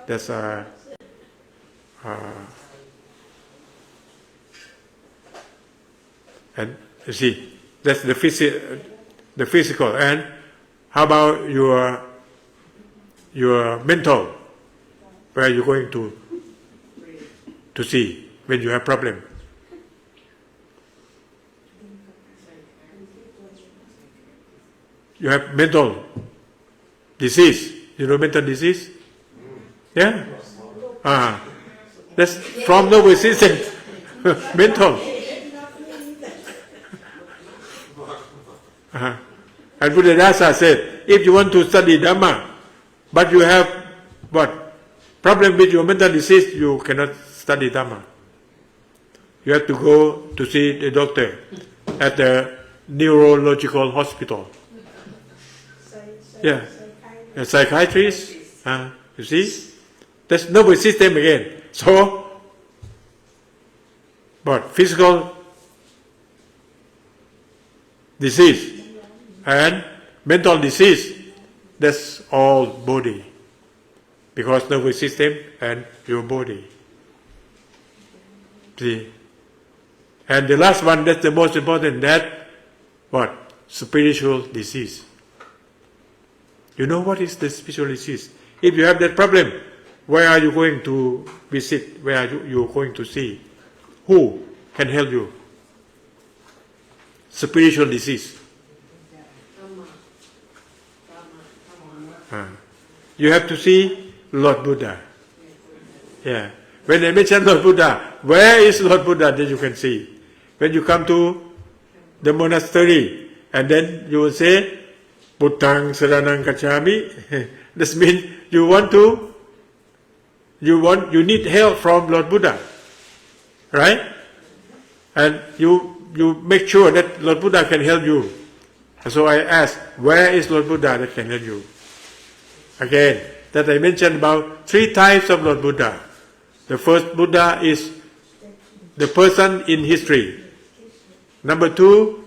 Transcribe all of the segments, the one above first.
That's and you see, that's the physical. And how about your mental? Where are you going to see when you have problem? You have mental disease. You know mental disease? Yeah? That's from nervous system. Mental. And Buddhadasa said, if you want to study Dhamma, but you have what? Problem with your mental disease, you cannot study Dhamma. You have to go to see the doctor at the neurological hospital. Yeah. A psychiatrist. You see? That's nervous system again. So, but physical disease and mental disease, that's all body. Because nervous system and your body. See? And the last one, that's the most important, that what? Spiritual disease. You know what is the spiritual disease? If you have that problem, where are you going to visit? Where are you going to see? Who can help you? Spiritual disease. You have to see Lord Buddha. Yeah. When I mention Lord Buddha, where is Lord Buddha? Then you can see. When you come to the monastery, and then you will say, Buddhang Saranang Gacchami. This means you need help from Lord Buddha. Right? And you make sure that Lord Buddha can help you. So I ask, where is Lord Buddha that can help you? Again, that I mentioned about 3 types of Lord Buddha. The first Buddha is the person in history. Number 2,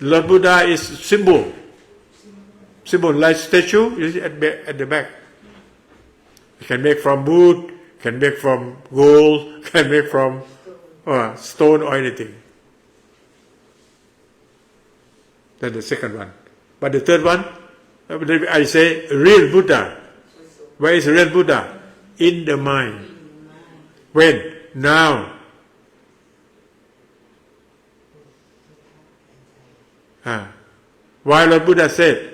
Lord Buddha is symbol. Symbol like statue, you see at the back. You can make from wood, can make from gold, can make from stone or anything. That's the second one. But the third one, I say real Buddha. Where is real Buddha? In the mind. When? Now. Why Lord Buddha said,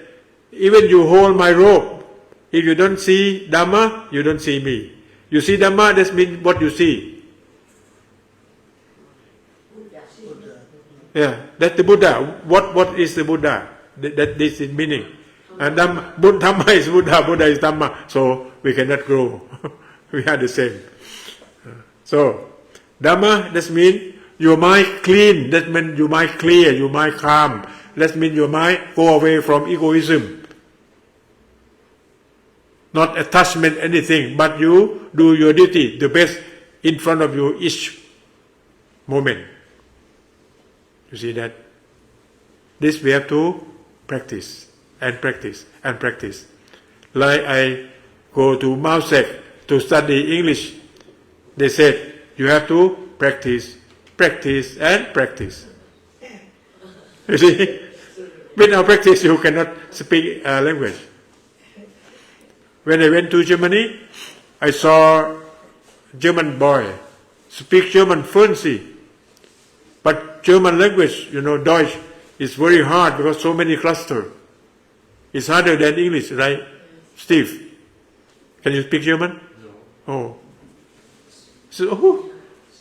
even you hold my rope, if you don't see Dhamma, you don't see me. You see Dhamma, that means what you see. Yeah, that's the Buddha. What is the Buddha? That this is meaning. And Dhamma is Buddha, Buddha is Dhamma. So we cannot grow. We are the same. So Dhamma, that means your mind clean. That means your mind clear, your mind calm. That means your mind go away from egoism. Not attachment anything, but you do your duty, the best in front of you each moment. You see that? This we have to practice and practice and practice. Like I go to Mausek to study English, they said you have to practice, practice and practice. You see? Without practice you cannot speak language. When I went to Germany, I saw German boy speak German fluency. But German language, Deutsch, is very hard because so many clusters. It's harder than English, right? Steve, can you speak German? No. Oh. So,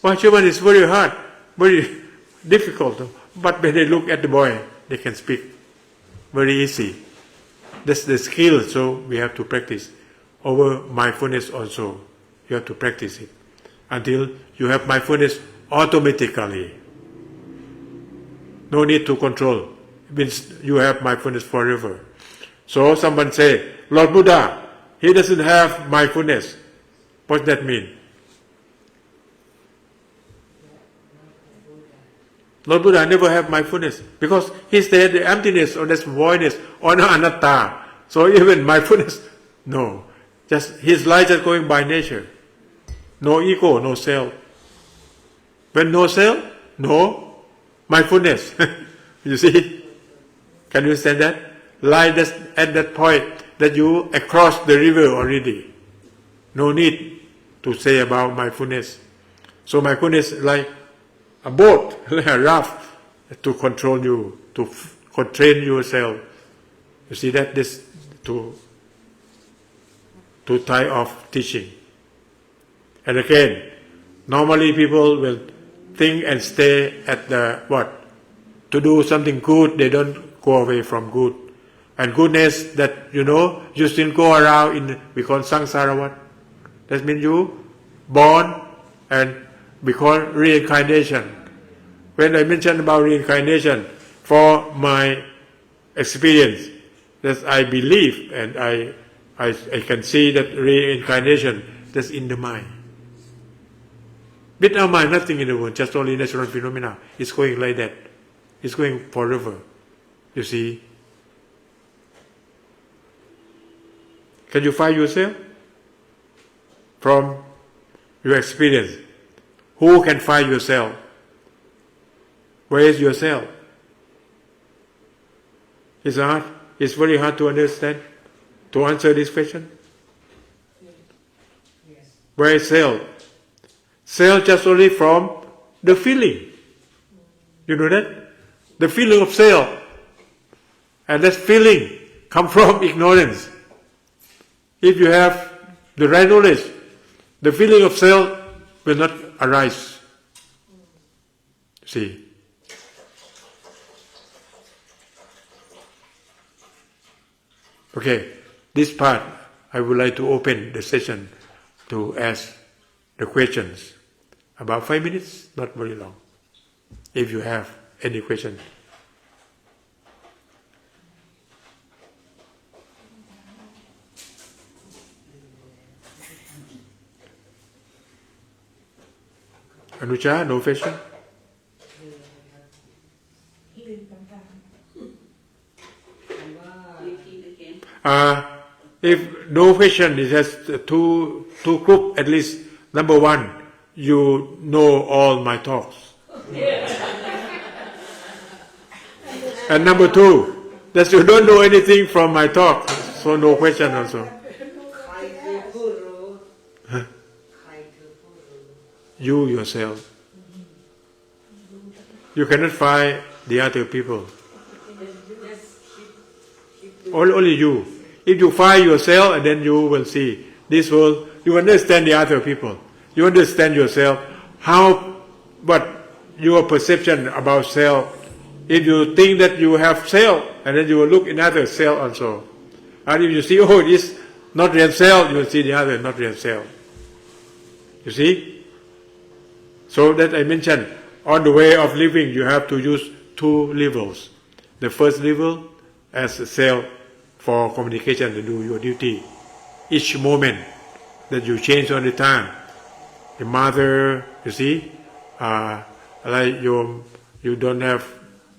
why German is very hard, very difficult. But when they look at the boy, they can speak very easy. That's the skill, so we have to practice. Over mindfulness also, you have to practice it until you have mindfulness automatically. No need to control. It means you have mindfulness forever. So someone say, Lord Buddha, he doesn't have mindfulness. What does that mean? Lord Buddha never have mindfulness because he said the emptiness or this voidness or no anatta. So even mindfulness, no. Just his life just going by nature. No ego, no self. When no self, no mindfulness. You see? Can you understand that? Like that, at that point that you across the river already. No need to say about mindfulness. So mindfulness is like a boat, like a raft to control you, to train yourself. You see that? This two type of teaching. And again, normally people will think and stay at the what? To do something good, they don't go away from good. And goodness that you still go around in, we call samsara what? That means you born and we call reincarnation. When I mention about reincarnation, for my experience, that I believe and I can see that reincarnation, that's in the mind. Without mind, nothing in the world, just only natural phenomena. It's going like that. It's going forever. You see? Can you find yourself? From your experience, who can find yourself? Where is yourself? It's hard. It's very hard to understand, to answer this question. Yes. Where is self? Self just only from the feeling. You know that? The feeling of self. And that feeling comes from ignorance. If you have the right knowledge, the feeling of self will not arise. See? Okay, this part I would like to open the session to ask the questions. About 5 minutes, not very long. If you have any question. Anucha, no question? If no question, it has two group at least. Number one, you know all my talks. And number two, that you don't know anything from my talk, so no question also. Huh? You yourself. You cannot find the other people. Only you. If you find yourself, and then you will see this world, you understand the other people. You understand yourself, what your perception about self. If you think that you have self, and then you will look in other self also. And if you see, oh, this not real self, you will see the other not real self. You see? So that I mentioned, on the way of living, you have to use 2 levels. The first level as a self for communication to do your duty. Each moment that you change all the time. The mother, you see, like you don't have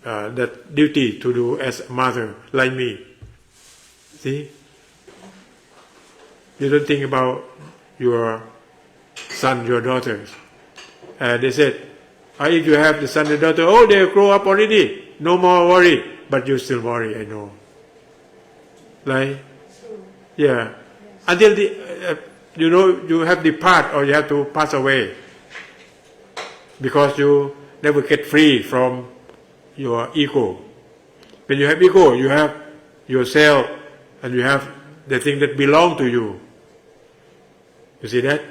that duty to do as a mother, like me. See? You don't think about your son, your daughters. They said, if you have the son and daughter, oh, they grow up already, no more worry. But you still worry, I know. Right? Yeah. Until you have depart or you have to pass away. Because you never get free from your ego. When you have ego, you have yourself and you have the thing that belong to you. You see that?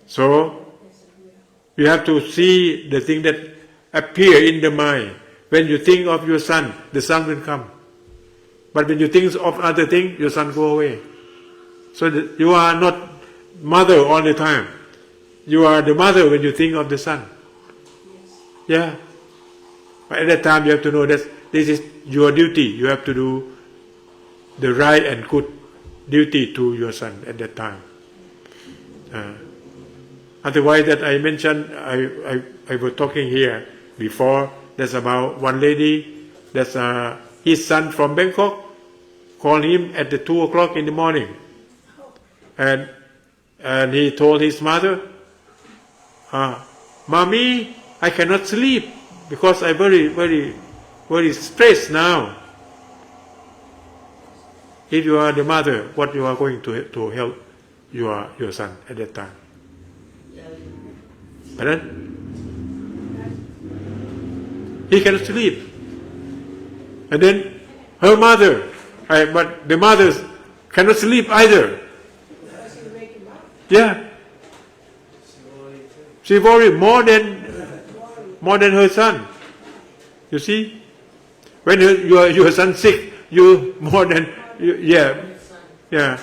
So, you have to see the thing that appear in the mind. When you think of your son, the son will come. But when you think of other things, your son go away. So you are not mother all the time. You are the mother when you think of the son. Yeah. But at that time you have to know that this is your duty. You have to do the right and good duty to your son at that time. Otherwise, that I mentioned, I was talking here before. That's about one lady. That's his son from Bangkok. Called him at the 2 o'clock in the morning. and he told his mother, "Mommy, I cannot sleep because I'm very stressed now." If you are the mother, what you are going to help your son at that time? But then he cannot sleep, and then her mother, but the mothers cannot sleep either. Yeah, she worried more than her son. You see, when your son sick, you more than yeah.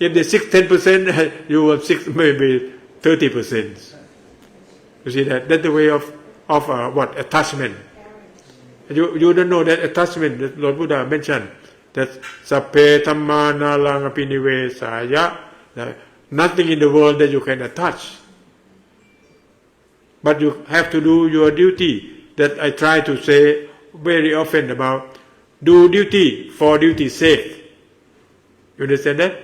If they sick 10%, you will sick maybe 30%. You see that? That's the way of what attachment. You don't know that attachment that Lord Buddha mentioned. That sappe dhamma nalang api nivesaya. Nothing in the world that you can attach. But you have to do your duty. That I try to say very often about do duty for duty's sake. You understand that?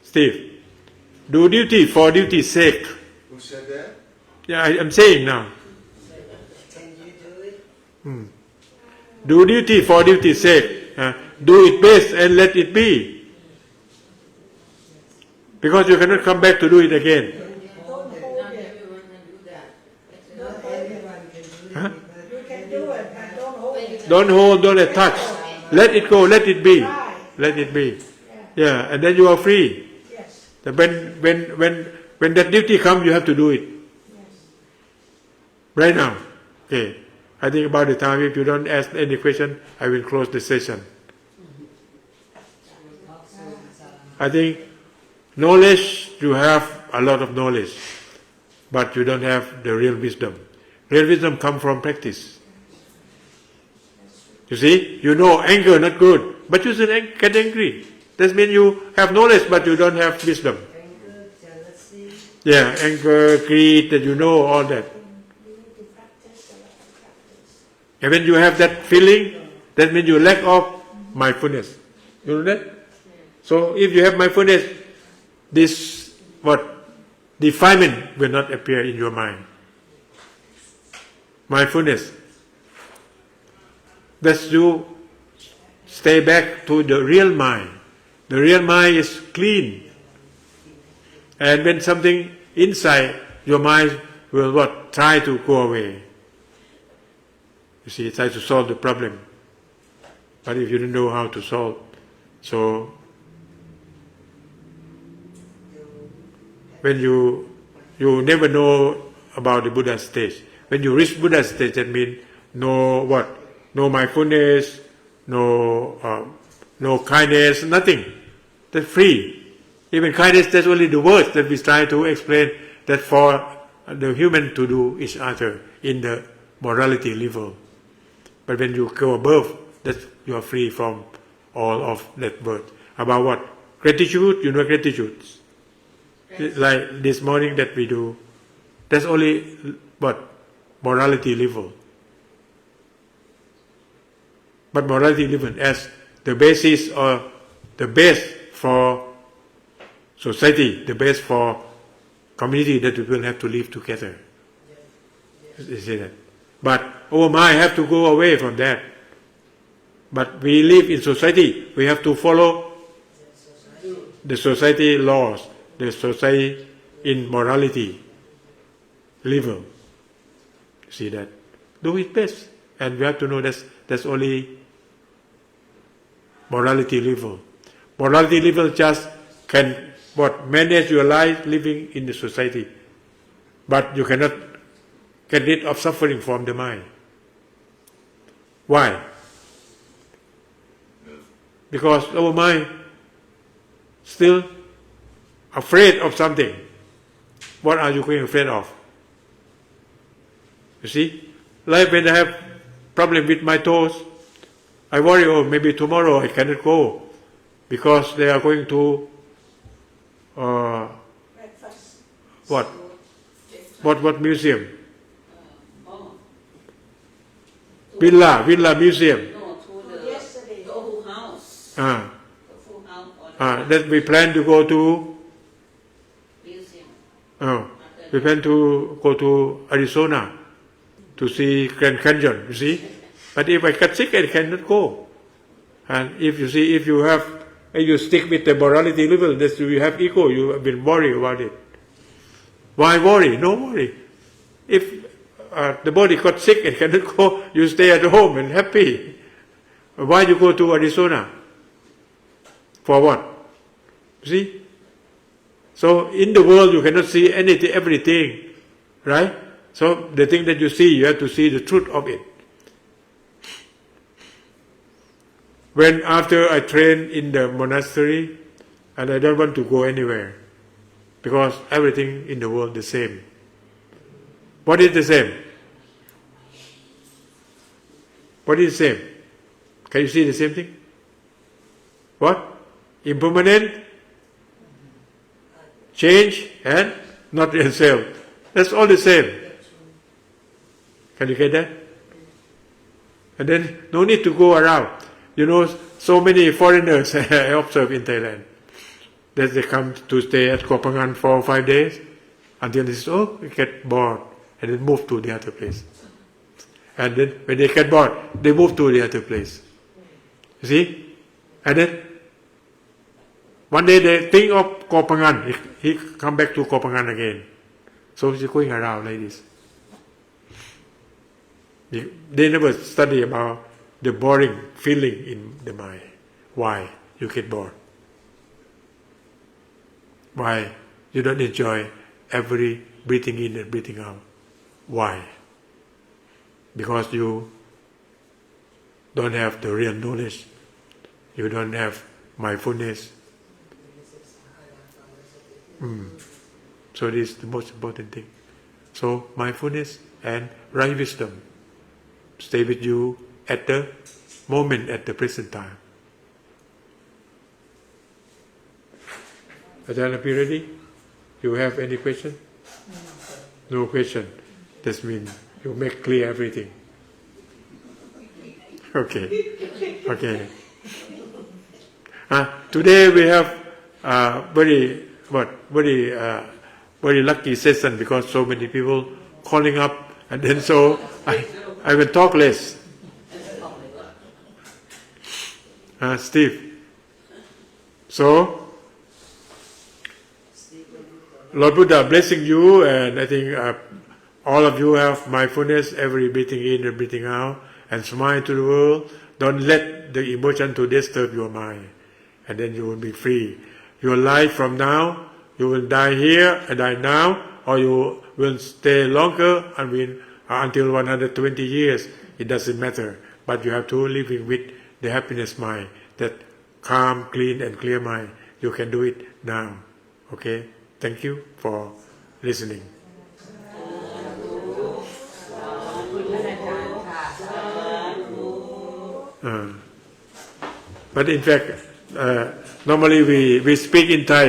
Steve? Do duty for duty's sake. Who said that? Yeah, I'm saying now. Can you do it? Do duty for duty's sake. Do it best and let it be. Because you cannot come back to do it again. Not everyone can do that. Not everyone can do Huh? it. You can do it, but don't hold it. Don't hold, don't attach. Let it go, let it be. Let it be. Yeah, and then you are free. Yes. When that duty comes, you have to do it. Right now. Okay. I think about the time, if you don't ask any question, I will close the session. I think knowledge, you have a lot of knowledge, but you don't have the real wisdom. Real wisdom comes from practice. You see, you know anger not good, but you still get angry. That means you have knowledge, but you don't have wisdom. Anger, jealousy. Yeah, anger, greed, that you know all that. And when you have that feeling, that means you lack of mindfulness. You know that? So if you have mindfulness, this defilement will not appear in your mind. Mindfulness. That you stay back to the real mind. The real mind is clean. And when something inside, your mind will try to go away. You see, try to solve the problem. But if you don't know how to solve, so when you never know about the Buddha stage. When you reach Buddha stage, that means no mindfulness, no kindness, nothing. That's free. Even kindness, that's only the words that we try to explain that for the human to do each other in the morality level. But when you go above, that you are free from all of that word. About what? Gratitude, you know gratitude. Like this morning that we do, that's only what? Morality level. But morality level as the basis or the base for society, the base for community that we will have to live together. You see that? But our mind have to go away from that. But we live in society, we have to follow the society laws, the society in morality level. See that? Do it best. And we have to know that's only morality level. Morality level just can manage your life living in the society. But you cannot get rid of suffering from the mind. Why? Because our mind still afraid of something. What are you going afraid of? You see? Like when I have problem with my toes, I worry, maybe tomorrow I cannot go because they are going to what museum? Villa museum. No, to the Tofu house. Ah. Tofu house for That we plan to go to. Museum. We plan to go to Arizona to see Grand Canyon. You see, but if I get sick, I cannot go. And if you stick with the morality level, that you have ego. You have been worried about it. Why worry? No worry. If the body got sick and cannot go, you stay at home and happy. Why you go to Arizona? For what? See? So in the world you cannot see anything, everything, right? So the thing that you see, you have to see the truth of it. When after I train in the monastery, and I don't want to go anywhere, because everything in the world is the same. What is the same? What is the same? Can you see the same thing? What? Impermanent, change, and not real self. That's all the same. Can you get that? And then no need to go around. You know, so many foreigners I observe in Thailand that they come to stay at Koh Phangan for 5 days until they say, oh, we get bored, and then move to the other place. And then when they get bored, they move to the other place. You see? And then one day they think of Koh Phangan. He come back to Koh Phangan again. So he's going around like this. They never study about the boring feeling in the mind. Why you get bored? Why you don't enjoy every breathing in and breathing out? Why? Because you don't have the real knowledge. You don't have mindfulness. So this is the most important thing. So mindfulness and right wisdom stay with you at the moment, at the present time. Ajahn, are you ready? You have any question? No question. That means you make clear everything. Okay. Today we have very lucky session because so many people calling up, and then so I will talk less. Steve. So Lord Buddha blessing you, and I think all of you have mindfulness, every breathing in and breathing out, and smile to the world. Don't let the emotion to disturb your mind, and then you will be free. Your life from now, you will die here and die now, or you will stay longer until 120 years. It doesn't matter, but you have to living with the happiness mind, that calm, clean, and clear mind. You can do it now. Okay? Thank you for listening. But in fact, normally we speak in Thai.